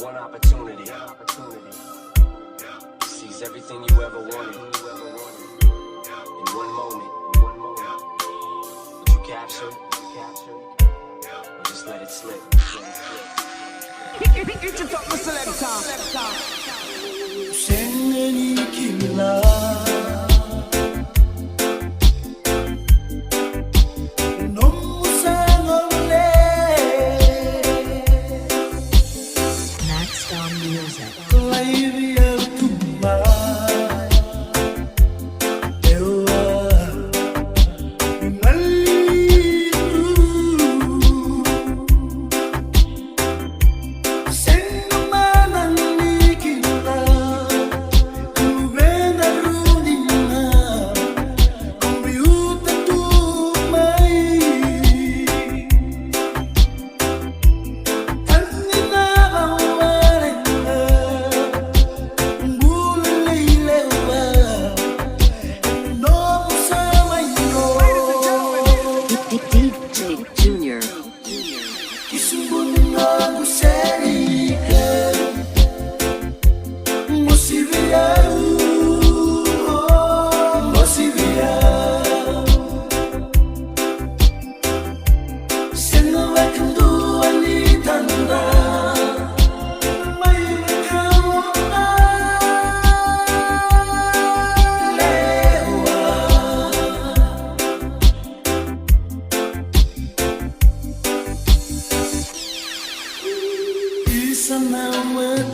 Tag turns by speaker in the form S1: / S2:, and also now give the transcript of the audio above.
S1: one opportunity. Seize everything you ever wanted in one moment. Would you capture it? Or just let it slip?
S2: 생년이 길라 너무 상없네
S3: MaxDon music.
S2: 라이비아 tumba 에와 날리루 생각만 안 이길라 그외나 루니나 컴퓨터 tumai tanina awarena mulailewa no samayo
S3: DJ Junior.
S2: Kisumbuna kuserika Mosivia Mosivia Sena wakandu alitanda Mai makaona Lewa Isa naman